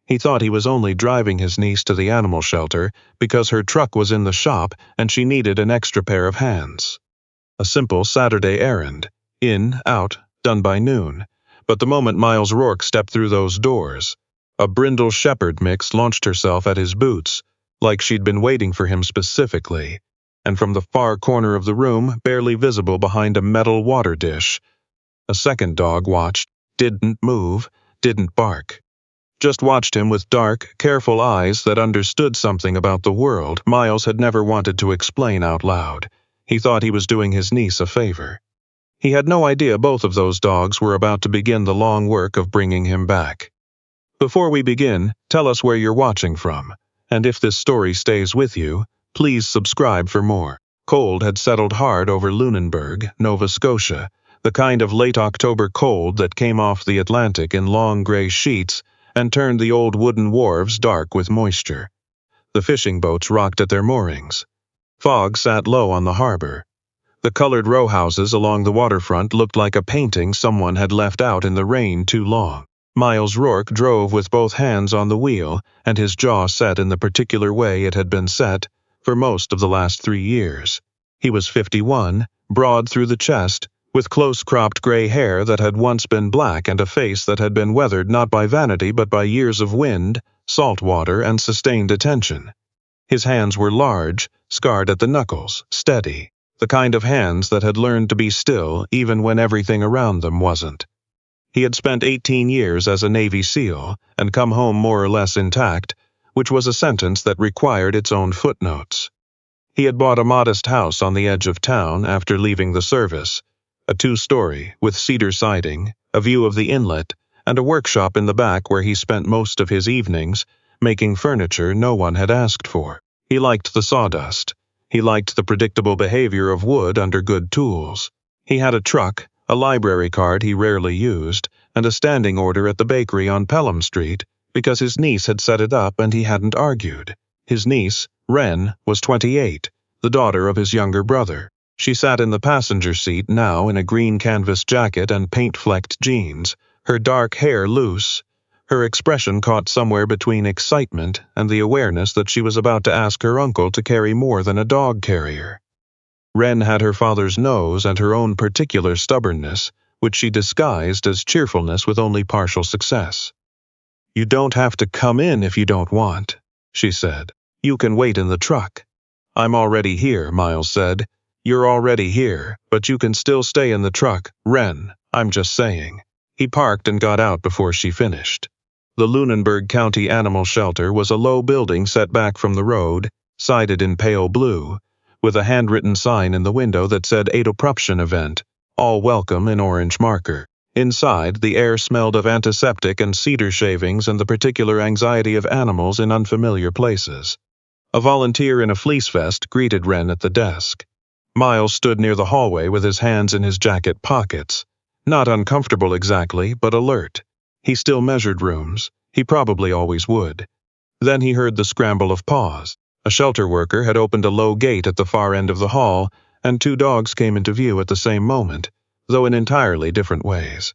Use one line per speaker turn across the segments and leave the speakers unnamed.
He thought he was only driving his niece to the animal shelter because her truck was in the shop and she needed an extra pair of hands. A simple Saturday errand. In, out, done by noon. But the moment Miles Rourke stepped through those doors, a brindle shepherd mix launched herself at his boots, like she'd been waiting for him specifically. And from the far corner of the room, barely visible behind a metal water dish, a second dog watched, didn't move, didn't bark. Just watched him with dark, careful eyes that understood something about the world Miles had never wanted to explain out loud. He thought he was doing his niece a favor. He had no idea both of those dogs were about to begin the long work of bringing him back. Before we begin, tell us where you're watching from, and if this story stays with you, please subscribe for more. Cold had settled hard over Lunenburg, Nova Scotia, the kind of late October cold that came off the Atlantic in long gray sheets and turned the old wooden wharves dark with moisture. The fishing boats rocked at their moorings. Fog sat low on the harbor. The colored row houses along the waterfront looked like a painting someone had left out in the rain too long. Miles Rourke drove with both hands on the wheel and his jaw set in the particular way it had been set for most of the last 3 years. He was 51, broad through the chest, with close-cropped gray hair that had once been black and a face that had been weathered not by vanity but by years of wind, salt water, and sustained attention. His hands were large, scarred at the knuckles, steady, the kind of hands that had learned to be still even when everything around them wasn't. He had spent 18 years as a Navy SEAL and come home more or less intact, which was a sentence that required its own footnotes. He had bought a modest house on the edge of town after leaving the service, a 2-story with cedar siding, a view of the inlet, and a workshop in the back where he spent most of his evenings, making furniture no one had asked for. He liked the sawdust. He liked the predictable behavior of wood under good tools. He had a truck, a library card he rarely used, and a standing order at the bakery on Pelham Street because his niece had set it up and he hadn't argued. His niece, Wren, was 28, the daughter of his younger brother. She sat in the passenger seat now in a green canvas jacket and paint-flecked jeans, her dark hair loose. Her expression caught somewhere between excitement and the awareness that she was about to ask her uncle to carry more than a dog carrier. Wren had her father's nose and her own particular stubbornness, which she disguised as cheerfulness with only partial success. "You don't have to come in if you don't want," she said. "You can wait in the truck." "I'm already here," Miles said. "You're already here, but you can still stay in the truck, Wren, I'm just saying." He parked and got out before she finished. The Lunenburg County Animal Shelter was a low building set back from the road, sided in pale blue, with a handwritten sign in the window that said Adoption Event, all welcome in orange marker. Inside, the air smelled of antiseptic and cedar shavings and the particular anxiety of animals in unfamiliar places. A volunteer in a fleece vest greeted Wren at the desk. Miles stood near the hallway with his hands in his jacket pockets. Not uncomfortable exactly, but alert. He still measured rooms. He probably always would. Then he heard the scramble of paws. A shelter worker had opened a low gate at the far end of the hall, and 2 dogs came into view at the same moment, though in entirely different ways.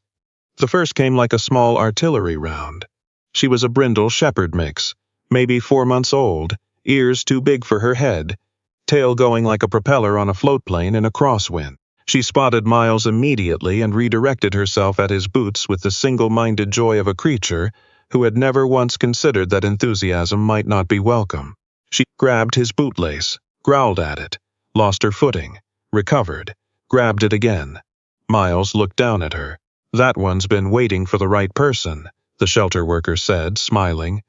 The first came like a small artillery round. She was a brindle shepherd mix, maybe 4 months old, ears too big for her head, tail going like a propeller on a floatplane in a crosswind. She spotted Miles immediately and redirected herself at his boots with the single-minded joy of a creature who had never once considered that enthusiasm might not be welcome. She grabbed his bootlace, growled at it, lost her footing, recovered, grabbed it again. Miles looked down at her. "That one's been waiting for the right person," the shelter worker said, smiling.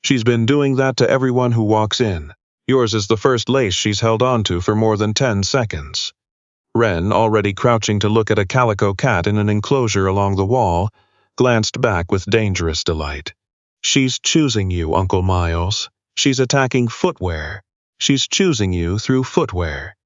"She's been doing that to everyone who walks in. Yours is the first lace she's held on to for more than 10 seconds. Wren, already crouching to look at a calico cat in an enclosure along the wall, glanced back with dangerous delight. "She's choosing you, Uncle Miles. She's attacking footwear. She's choosing you through footwear."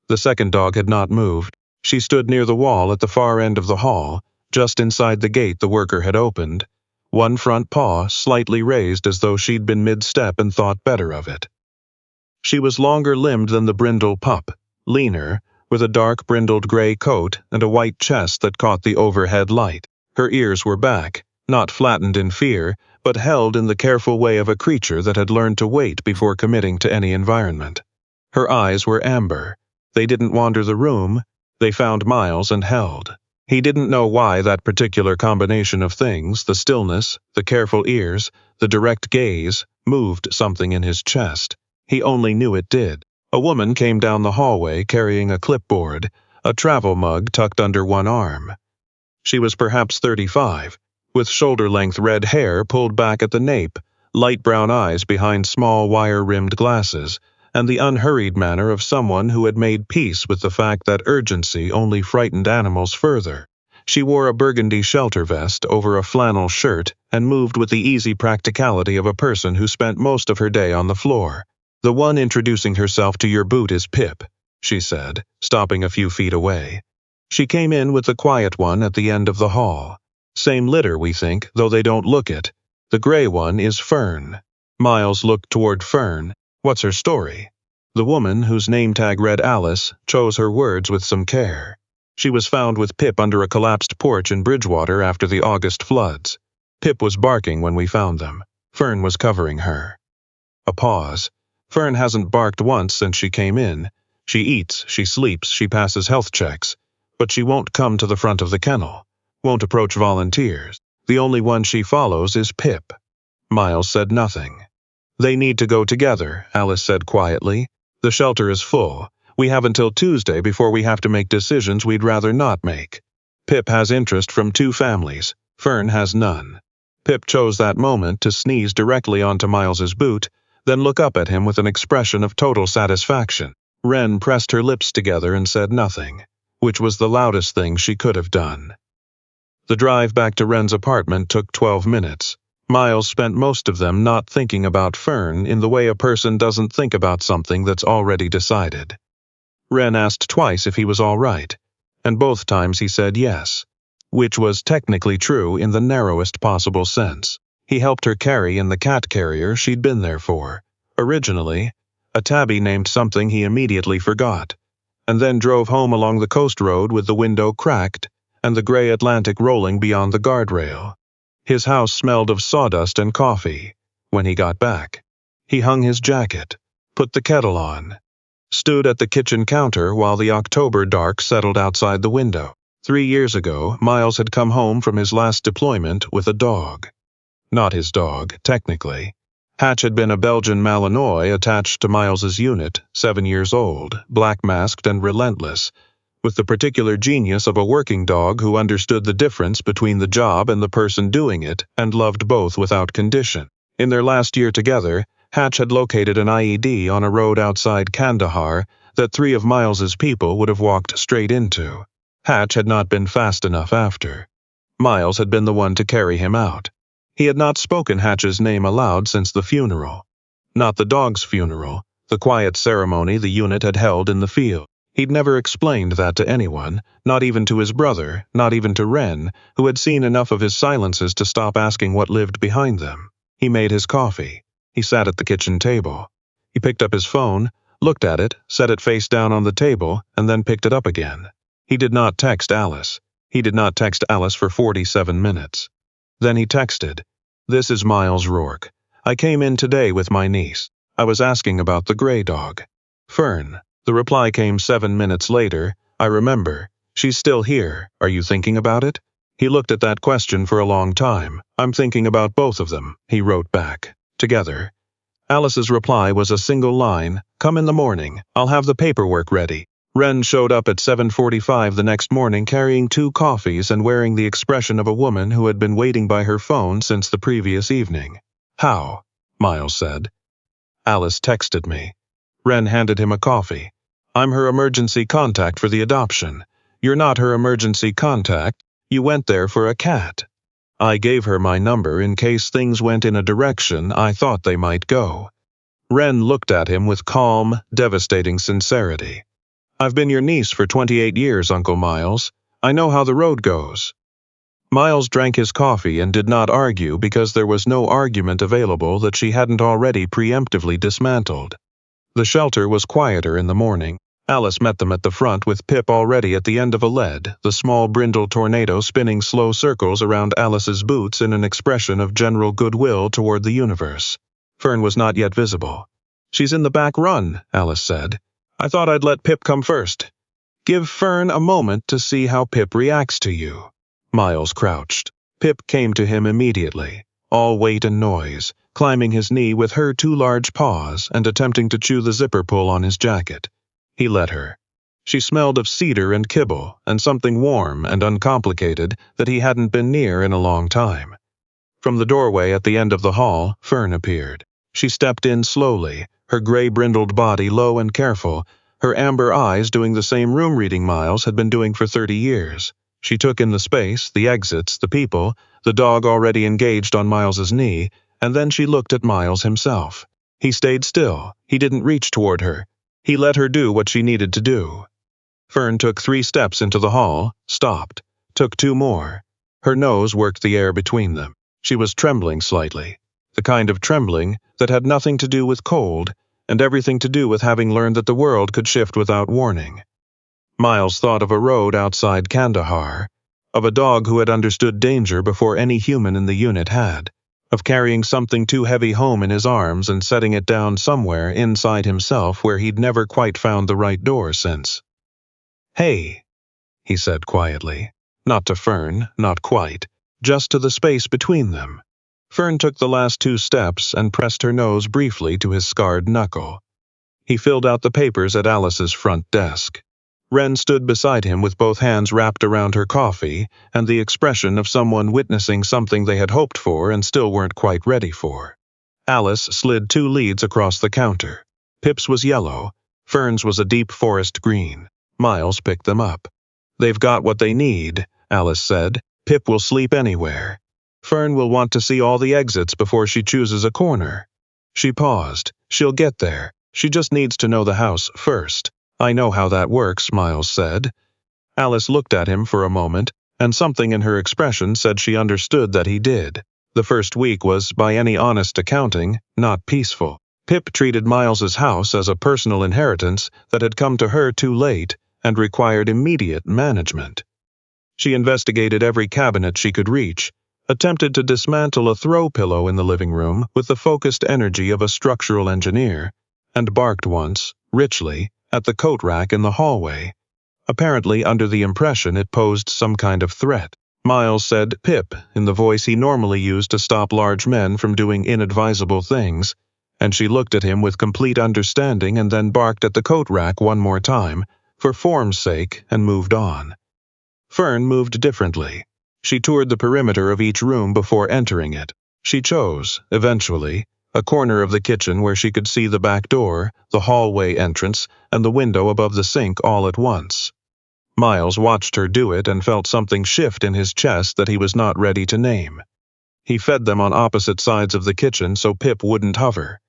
The second dog had not moved. She stood near the wall at the far end of the hall, just inside the gate the worker had opened, one front paw slightly raised as though she'd been mid-step and thought better of it. She was longer-limbed than the brindle pup, leaner, with a dark brindled gray coat and a white chest that caught the overhead light. Her ears were back, not flattened in fear, but held in the careful way of a creature that had learned to wait before committing to any environment. Her eyes were amber. They didn't wander the room. They found Miles and held. He didn't know why that particular combination of things, the stillness, the careful ears, the direct gaze, moved something in his chest. He only knew it did. A woman came down the hallway carrying a clipboard, a travel mug tucked under one arm. She was perhaps 35, with shoulder-length red hair pulled back at the nape, light brown eyes behind small wire-rimmed glasses, and the unhurried manner of someone who had made peace with the fact that urgency only frightened animals further. She wore a burgundy shelter vest over a flannel shirt and moved with the easy practicality of a person who spent most of her day on the floor. "The one introducing herself to your boot is Pip," she said, stopping a few feet away. She came in with the quiet one at the end of the hall. "Same litter, we think, though they don't look it. The gray one is Fern." Miles looked toward Fern. "What's her story?" The woman, whose name tag read Alice, chose her words with some care. "She was found with Pip under a collapsed porch in Bridgewater after the August floods. Pip was barking when we found them. Fern was covering her." A pause. "Fern hasn't barked once since she came in. She eats, she sleeps, she passes health checks. But she won't come to the front of the kennel. Won't approach volunteers. The only one she follows is Pip." Miles said nothing. "They need to go together," Alice said quietly. "The shelter is full. We have until Tuesday before we have to make decisions we'd rather not make. Pip has interest from 2 families. Fern has none." Pip chose that moment to sneeze directly onto Miles's boot, then look up at him with an expression of total satisfaction. Wren pressed her lips together and said nothing, which was the loudest thing she could have done. The drive back to Wren's apartment took 12 minutes. Miles spent most of them not thinking about Fern in the way a person doesn't think about something that's already decided. Wren asked twice if he was all right, and both times he said yes, which was technically true in the narrowest possible sense. He helped her carry in the cat carrier she'd been there for, originally, a tabby named something he immediately forgot, and then drove home along the coast road with the window cracked and the gray Atlantic rolling beyond the guardrail. His house smelled of sawdust and coffee. When he got back, he hung his jacket, put the kettle on, stood at the kitchen counter while the October dark settled outside the window. 3 years ago, Miles had come home from his last deployment with a dog. Not his dog, technically. Hatch had been a Belgian Malinois attached to Miles's unit, 7 years old, black-masked and relentless, with the particular genius of a working dog who understood the difference between the job and the person doing it and loved both without condition. In their last year together, Hatch had located an IED on a road outside Kandahar that 3 of Miles's people would have walked straight into. Hatch had not been fast enough after. Miles had been the one to carry him out. He had not spoken Hatch's name aloud since the funeral. Not the dog's funeral, the quiet ceremony the unit had held in the field. He'd never explained that to anyone, not even to his brother, not even to Wren, who had seen enough of his silences to stop asking what lived behind them. He made his coffee. He sat at the kitchen table. He picked up his phone, looked at it, set it face down on the table, and then picked it up again. He did not text Alice. He did not text Alice for 47 minutes. Then he texted, "This is Miles Rourke. I came in today with my niece. I was asking about the gray dog. Fern." The reply came 7 minutes later. "I remember. She's still here. Are you thinking about it?" He looked at that question for a long time. "I'm thinking about both of them," he wrote back. Together. Alice's reply was a single line, "Come in the morning. I'll have the paperwork ready." Wren showed up at 7:45 the next morning carrying 2 coffees and wearing the expression of a woman who had been waiting by her phone since the previous evening. "How?" Miles said. "Alice texted me." Wren handed him a coffee. "I'm her emergency contact for the adoption. You're not her emergency contact. You went there for a cat. I gave her my number in case things went in a direction I thought they might go." Wren looked at him with calm, devastating sincerity. "I've been your niece for 28 years, Uncle Miles. I know how the road goes." Miles drank his coffee and did not argue because there was no argument available that she hadn't already preemptively dismantled. The shelter was quieter in the morning. Alice met them at the front with Pip already at the end of a lead, the small brindle tornado spinning slow circles around Alice's boots in an expression of general goodwill toward the universe. Fern was not yet visible. "She's in the back run," Alice said. "I thought I'd let Pip come first. Give Fern a moment to see how Pip reacts to you." Miles crouched. Pip came to him immediately, all weight and noise, climbing his knee with her two large paws and attempting to chew the zipper pull on his jacket. He let her. She smelled of cedar and kibble and something warm and uncomplicated that he hadn't been near in a long time. From the doorway at the end of the hall, Fern appeared. She stepped in slowly, her gray-brindled body low and careful, her amber eyes doing the same room-reading Miles had been doing for 30 years. She took in the space, the exits, the people, the dog already engaged on Miles's knee, and then she looked at Miles himself. He stayed still. He didn't reach toward her. He let her do what she needed to do. Fern took 3 steps into the hall, stopped, took 2 more. Her nose worked the air between them. She was trembling slightly, the kind of trembling that had nothing to do with cold and everything to do with having learned that the world could shift without warning. Miles thought of a road outside Kandahar, of a dog who had understood danger before any human in the unit had, of carrying something too heavy home in his arms and setting it down somewhere inside himself where he'd never quite found the right door since. "Hey," he said quietly, not to Fern, not quite, just to the space between them. Fern took the last 2 steps and pressed her nose briefly to his scarred knuckle. He filled out the papers at Alice's front desk. Wren stood beside him with both hands wrapped around her coffee and the expression of someone witnessing something they had hoped for and still weren't quite ready for. Alice slid 2 leads across the counter. Pip's was yellow, Fern's was a deep forest green. Miles picked them up. "They've got what they need," Alice said. "Pip will sleep anywhere. Fern will want to see all the exits before she chooses a corner." She paused. "She'll get there. She just needs to know the house first." "I know how that works," Miles said. Alice looked at him for a moment, and something in her expression said she understood that he did. The first week was, by any honest accounting, not peaceful. Pip treated Miles's house as a personal inheritance that had come to her too late and required immediate management. She investigated every cabinet she could reach, attempted to dismantle a throw pillow in the living room with the focused energy of a structural engineer, and barked once, richly, at the coat rack in the hallway, apparently under the impression it posed some kind of threat. Miles said "Pip" in the voice he normally used to stop large men from doing inadvisable things, and she looked at him with complete understanding and then barked at the coat rack one more time, for form's sake, and moved on. Fern moved differently. She toured the perimeter of each room before entering it. She chose, eventually, a corner of the kitchen where she could see the back door, the hallway entrance, and the window above the sink all at once. Miles watched her do it and felt something shift in his chest that he was not ready to name. He fed them on opposite sides of the kitchen so Pip wouldn't hover.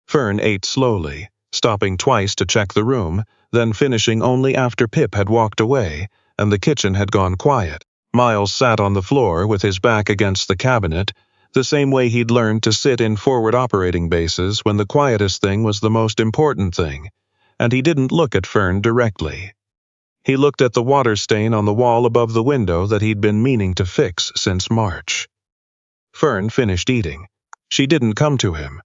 Fern ate slowly, stopping twice to check the room, then finishing only after Pip had walked away and the kitchen had gone quiet. Miles sat on the floor with his back against the cabinet, the same way he'd learned to sit in forward operating bases when the quietest thing was the most important thing, and he didn't look at Fern directly. He looked at the water stain on the wall above the window that he'd been meaning to fix since March. Fern finished eating. She didn't come to him,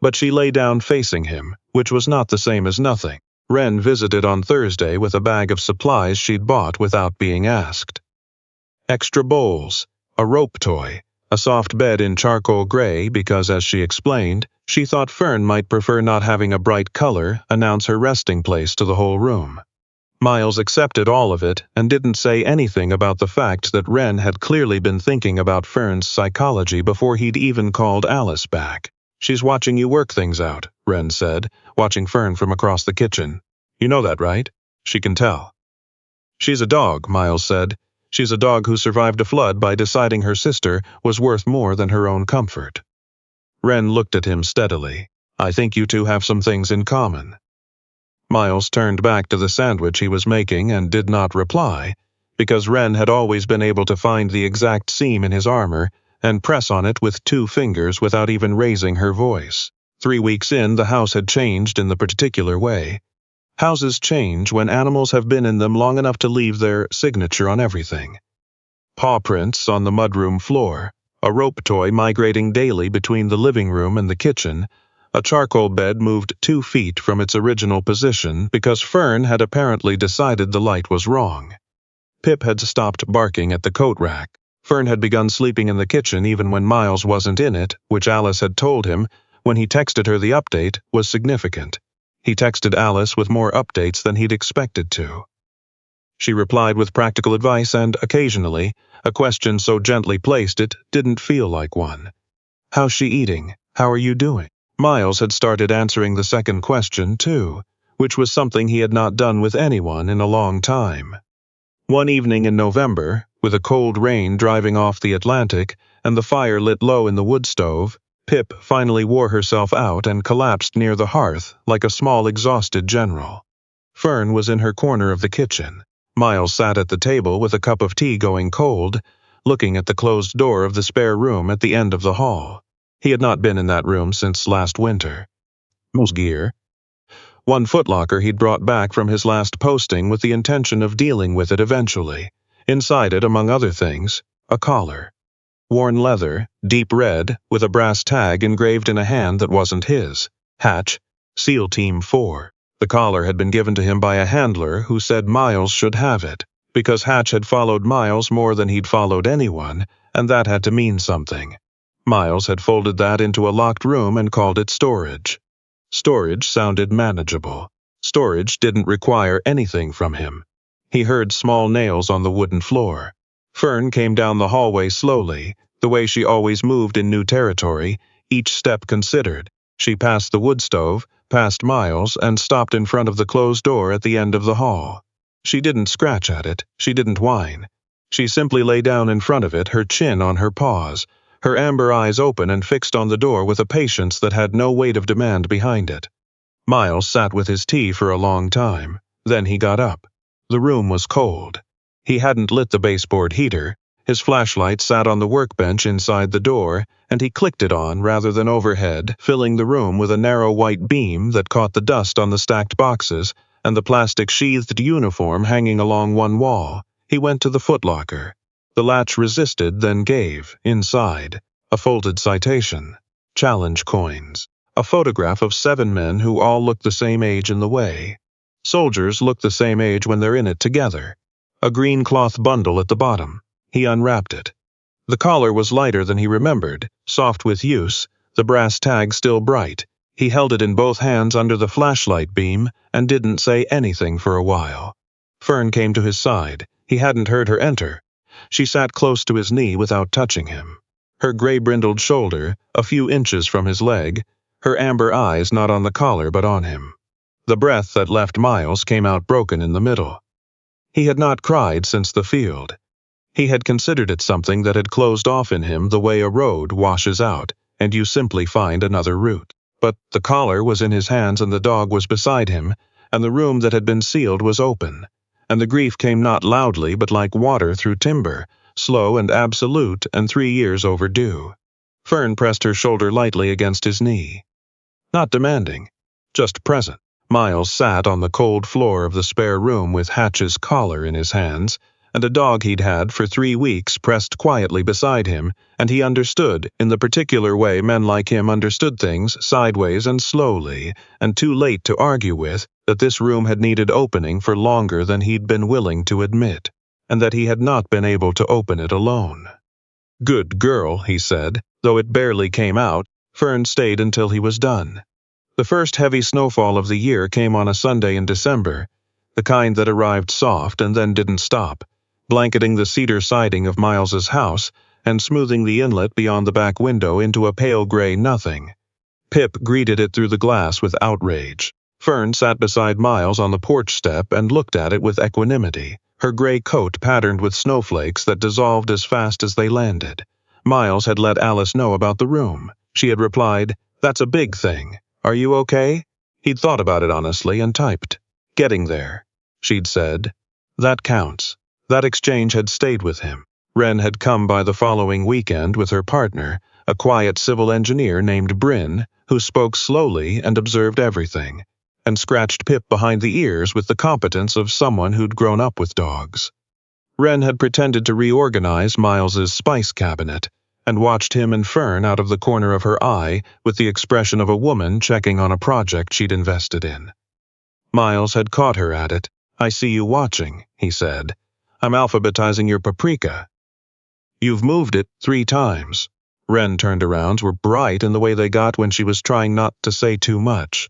but she lay down facing him, which was not the same as nothing. Wren visited on Thursday with a bag of supplies she'd bought without being asked. Extra bowls, a rope toy, a soft bed in charcoal gray because, as she explained, she thought Fern might prefer not having a bright color announce her resting place to the whole room. Miles accepted all of it and didn't say anything about the fact that Wren had clearly been thinking about Fern's psychology before he'd even called Alice back. "She's watching you work things out," Wren said, watching Fern from across the kitchen. "You know that, right? She can tell." "She's a dog," Miles said. "She's a dog who survived a flood by deciding her sister was worth more than her own comfort." Wren looked at him steadily. "I think you two have some things in common." Miles turned back to the sandwich he was making and did not reply, because Wren had always been able to find the exact seam in his armor and press on it with 2 fingers without even raising her voice. 3 weeks in, the house had changed in the particular way. Houses change when animals have been in them long enough to leave their signature on everything. Paw prints on the mudroom floor, a rope toy migrating daily between the living room and the kitchen, a charcoal bed moved 2 feet from its original position because Fern had apparently decided the light was wrong. Pip had stopped barking at the coat rack. Fern had begun sleeping in the kitchen even when Miles wasn't in it, which Alice had told him, when he texted her the update, was significant. He texted Alice with more updates than he'd expected to. She replied with practical advice and, occasionally, a question so gently placed it didn't feel like one. "How's she eating? How are you doing?" Miles had started answering the second question, too, which was something he had not done with anyone in a long time. One evening in November, with a cold rain driving off the Atlantic and the fire lit low in the wood stove, Pip finally wore herself out and collapsed near the hearth like a small exhausted general. Fern was in her corner of the kitchen. Miles sat at the table with a cup of tea going cold, looking at the closed door of the spare room at the end of the hall. He had not been in that room since last winter. Most gear. One footlocker he'd brought back from his last posting with the intention of dealing with it eventually. Inside it, among other things, a collar. Worn leather, deep red, with a brass tag engraved in a hand that wasn't his. Hatch, SEAL Team 4. The collar had been given to him by a handler who said Miles should have it, because Hatch had followed Miles more than he'd followed anyone, and that had to mean something. Miles had folded that into a locked room and called it storage. Storage sounded manageable. Storage didn't require anything from him. He heard small nails on the wooden floor. Fern came down the hallway slowly, the way she always moved in new territory, each step considered. She passed the wood stove, past Miles, and stopped in front of the closed door at the end of the hall. She didn't scratch at it. She didn't whine. She simply lay down in front of it, her chin on her paws, her amber eyes open and fixed on the door with a patience that had no weight of demand behind it. Miles sat with his tea for a long time. Then he got up. The room was cold. He hadn't lit the baseboard heater. His flashlight sat on the workbench inside the door, and he clicked it on rather than overhead, filling the room with a narrow white beam that caught the dust on the stacked boxes and the plastic-sheathed uniform hanging along one wall. He went to the footlocker. The latch resisted, then gave, inside. A folded citation. Challenge coins. A photograph of 7 men who all looked the same age in the way. Soldiers look the same age when they're in it together. A green cloth bundle at the bottom. He unwrapped it. The collar was lighter than he remembered, soft with use, the brass tag still bright. He held it in both hands under the flashlight beam and didn't say anything for a while. Fern came to his side. He hadn't heard her enter. She sat close to his knee without touching him. Her gray-brindled shoulder, a few inches from his leg, her amber eyes not on the collar but on him. The breath that left Miles came out broken in the middle. He had not cried since the field. He had considered it something that had closed off in him the way a road washes out, and you simply find another route. But the collar was in his hands and the dog was beside him, and the room that had been sealed was open. And the grief came not loudly but like water through timber, slow and absolute and 3 years overdue. Fern pressed her shoulder lightly against his knee. Not demanding, just present. Miles sat on the cold floor of the spare room with Hatch's collar in his hands, and a dog he'd had for 3 weeks pressed quietly beside him, and he understood, in the particular way men like him understood things, sideways and slowly, and too late to argue with, that this room had needed opening for longer than he'd been willing to admit, and that he had not been able to open it alone. "Good girl," he said, though it barely came out. Fern stayed until he was done. The first heavy snowfall of the year came on a Sunday in December, the kind that arrived soft and then didn't stop, blanketing the cedar siding of Miles's house and smoothing the inlet beyond the back window into a pale gray nothing. Pip greeted it through the glass with outrage. Fern sat beside Miles on the porch step and looked at it with equanimity, her gray coat patterned with snowflakes that dissolved as fast as they landed. Miles had let Alice know about the room. She had replied, "That's a big thing. Are you okay?" He'd thought about it honestly and typed, "Getting there." She'd said, "That counts." That exchange had stayed with him. Wren had come by the following weekend with her partner, a quiet civil engineer named Bryn, who spoke slowly and observed everything. and scratched Pip behind the ears with the competence of someone who'd grown up with dogs. Wren had pretended to reorganize Miles's spice cabinet and watched him and Fern out of the corner of her eye with the expression of a woman checking on a project she'd invested in. Miles had caught her at it. "I see you watching," he said. "I'm alphabetizing your paprika." "You've moved it 3 times." Wren turnarounds were bright in the way they got when she was trying not to say too much.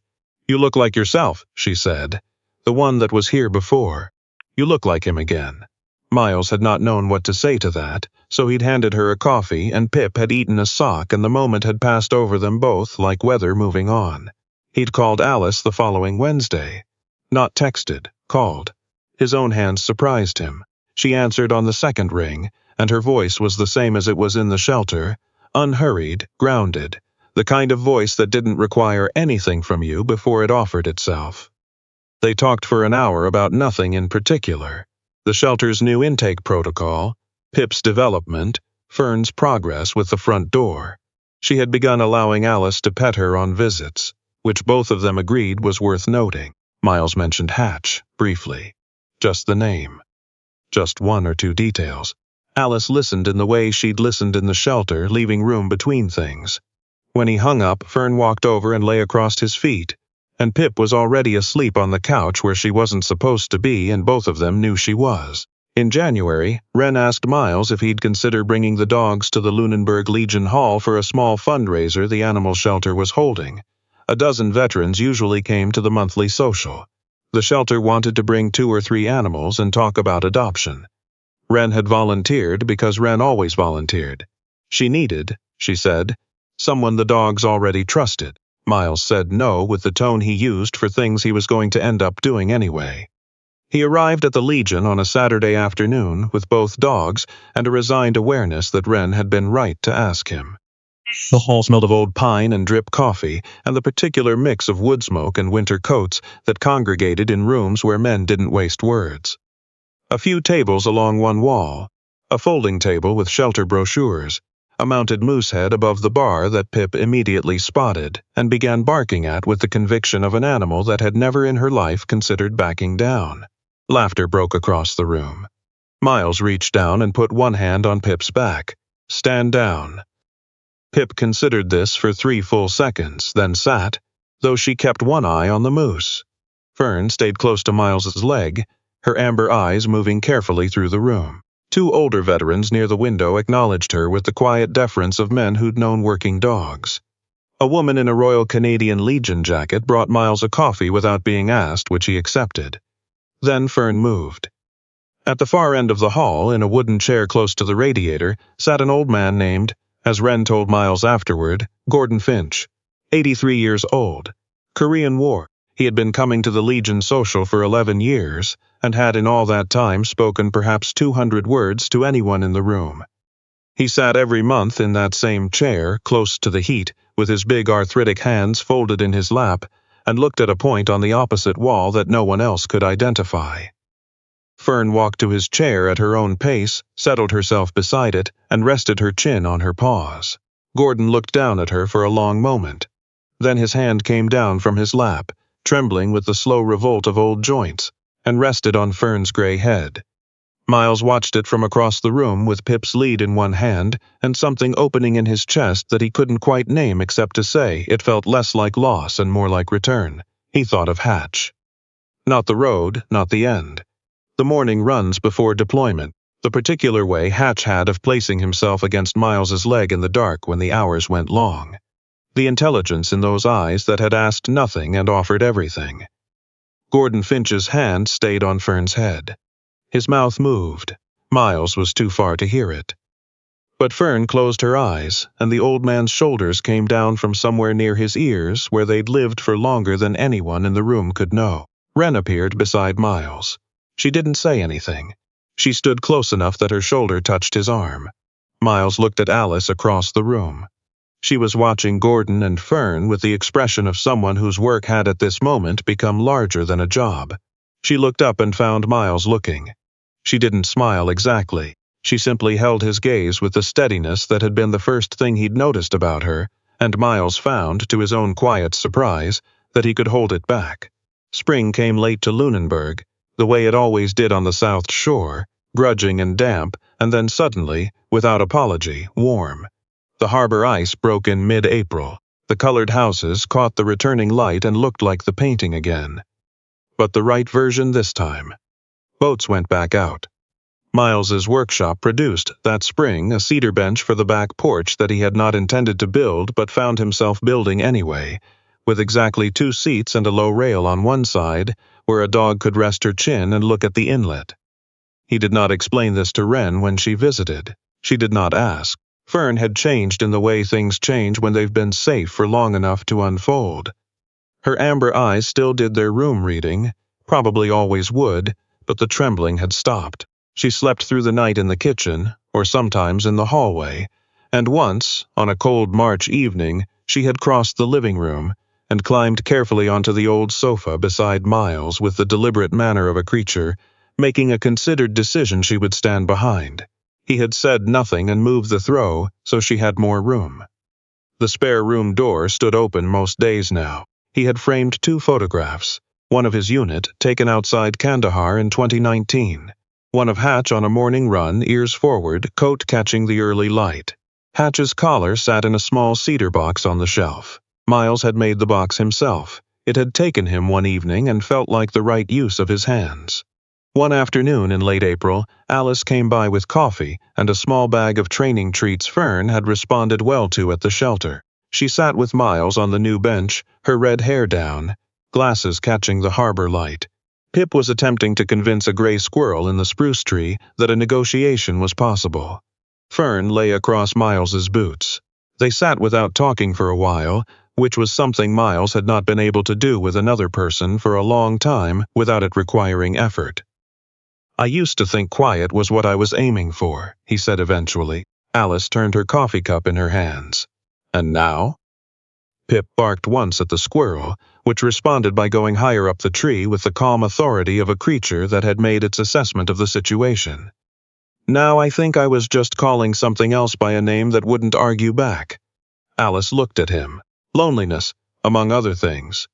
"You look like yourself," she said. "The one that was here before. You look like him again." Miles had not known what to say to that, so he'd handed her a coffee, and Pip had eaten a sock, and the moment had passed over them both like weather moving on. He'd called Alice the following Wednesday. Not texted, called. His own hands surprised him. She answered on the second ring, and her voice was the same as it was in the shelter, unhurried, grounded, the kind of voice that didn't require anything from you before it offered itself. They talked for an hour about nothing in particular. The shelter's new intake protocol, Pip's development, Fern's progress with the front door. She had begun allowing Alice to pet her on visits, which both of them agreed was worth noting. Miles mentioned Hatch, briefly. Just the name. Just 1 or 2 details. Alice listened in the way she'd listened in the shelter, leaving room between things. When he hung up, Fern walked over and lay across his feet, and Pip was already asleep on the couch where she wasn't supposed to be, and both of them knew she was. In January, Wren asked Miles if he'd consider bringing the dogs to the Lunenburg Legion Hall for a small fundraiser the animal shelter was holding. A dozen veterans usually came to the monthly social. The shelter wanted to bring 2 or 3 animals and talk about adoption. Wren had volunteered because Wren always volunteered. She needed, she said, someone the dogs already trusted. Miles said no with the tone he used for things he was going to end up doing anyway. He arrived at the Legion on a Saturday afternoon with both dogs and a resigned awareness that Wren had been right to ask him. The hall smelled of old pine and drip coffee, and the particular mix of wood smoke and winter coats that congregated in rooms where men didn't waste words. A few tables along one wall, a folding table with shelter brochures, a mounted moose head above the bar that Pip immediately spotted and began barking at with the conviction of an animal that had never in her life considered backing down. Laughter broke across the room. Miles reached down and put one hand on Pip's back. "Stand down." Pip considered this for 3 full seconds, then sat, though she kept one eye on the moose. Fern stayed close to Miles's leg, her amber eyes moving carefully through the room. 2 older veterans near the window acknowledged her with the quiet deference of men who'd known working dogs. A woman in a Royal Canadian Legion jacket brought Miles a coffee without being asked, which he accepted. Then Fern moved. At the far end of the hall, in a wooden chair close to the radiator, sat an old man named, as Wren told Miles afterward, Gordon Finch, 83 years old. Korean War. He had been coming to the Legion social for 11 years, and had in all that time spoken perhaps 200 words to anyone in the room. He sat every month in that same chair, close to the heat, with his big arthritic hands folded in his lap, and looked at a point on the opposite wall that no one else could identify. Fern walked to his chair at her own pace, settled herself beside it, and rested her chin on her paws. Gordon looked down at her for a long moment. Then his hand came down from his lap, trembling with the slow revolt of old joints, and rested on Fern's gray head. Miles watched it from across the room with Pip's lead in one hand and something opening in his chest that he couldn't quite name except to say it felt less like loss and more like return. He thought of Hatch. Not the road, not the end. The morning runs before deployment, the particular way Hatch had of placing himself against Miles's leg in the dark when the hours went long. The intelligence in those eyes that had asked nothing and offered everything. Gordon Finch's hand stayed on Fern's head. His mouth moved. Miles was too far to hear it. But Fern closed her eyes, and the old man's shoulders came down from somewhere near his ears where they'd lived for longer than anyone in the room could know. Wren appeared beside Miles. She didn't say anything. She stood close enough that her shoulder touched his arm. Miles looked at Alice across the room. She was watching Gordon and Fern with the expression of someone whose work had at this moment become larger than a job. She looked up and found Miles looking. She didn't smile exactly. She simply held his gaze with the steadiness that had been the first thing he'd noticed about her, and Miles found, to his own quiet surprise, that he could hold it back. Spring came late to Lunenburg, the way it always did on the South Shore, grudging and damp, and then suddenly, without apology, warm. The harbor ice broke in mid-April. The colored houses caught the returning light and looked like the painting again. But the right version this time. Boats went back out. Miles's workshop produced, that spring, a cedar bench for the back porch that he had not intended to build but found himself building anyway, with exactly 2 seats and a low rail on one side, where a dog could rest her chin and look at the inlet. He did not explain this to Wren when she visited. She did not ask. Fern had changed in the way things change when they've been safe for long enough to unfold. Her amber eyes still did their room reading, probably always would, but the trembling had stopped. She slept through the night in the kitchen, or sometimes in the hallway, and once, on a cold March evening, she had crossed the living room and climbed carefully onto the old sofa beside Miles with the deliberate manner of a creature, making a considered decision she would stand behind. He had said nothing and moved the throw, so she had more room. The spare room door stood open most days now. He had framed 2 photographs, one of his unit, taken outside Kandahar in 2019, one of Hatch on a morning run, ears forward, coat catching the early light. Hatch's collar sat in a small cedar box on the shelf. Miles had made the box himself. It had taken him one evening and felt like the right use of his hands. One afternoon in late April, Alice came by with coffee and a small bag of training treats Fern had responded well to at the shelter. She sat with Miles on the new bench, her red hair down, glasses catching the harbor light. Pip was attempting to convince a gray squirrel in the spruce tree that a negotiation was possible. Fern lay across Miles's boots. They sat without talking for a while, which was something Miles had not been able to do with another person for a long time without it requiring effort. "I used to think quiet was what I was aiming for," he said eventually. Alice turned her coffee cup in her hands. "And now?" Pip barked once at the squirrel, which responded by going higher up the tree with the calm authority of a creature that had made its assessment of the situation. "Now I think I was just calling something else by a name that wouldn't argue back." Alice looked at him. "Loneliness, among other things."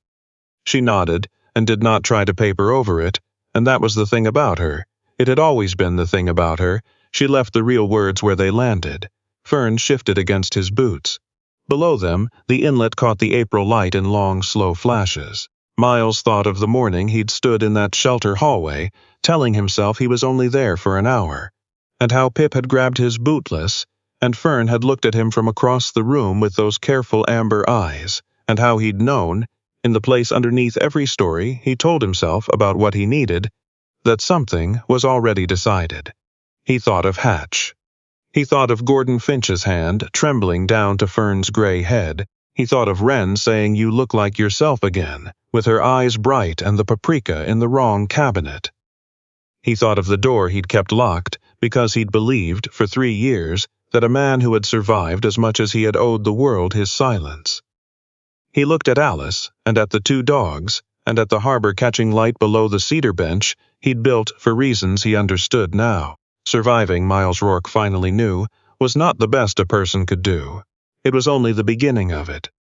She nodded and did not try to paper over it, and that was the thing about her. It had always been the thing about her. She left the real words where they landed. Fern shifted against his boots. Below them, the inlet caught the April light in long, slow flashes. Miles thought of the morning he'd stood in that shelter hallway, telling himself he was only there for an hour, and how Pip had grabbed his bootlace, and Fern had looked at him from across the room with those careful amber eyes, and how he'd known, in the place underneath every story he told himself about what he needed, that something was already decided. He thought of Hatch. He thought of Gordon Finch's hand trembling down to Fern's gray head. He thought of Wren saying, "You look like yourself again," with her eyes bright and the paprika in the wrong cabinet. He thought of the door he'd kept locked because he'd believed, for 3 years, that a man who had survived as much as he had owed the world his silence. He looked at Alice, and at the 2 dogs, and at the harbor catching light below the cedar bench he'd built for reasons he understood now. Surviving, Miles Rourke finally knew, was not the best a person could do. It was only the beginning of it.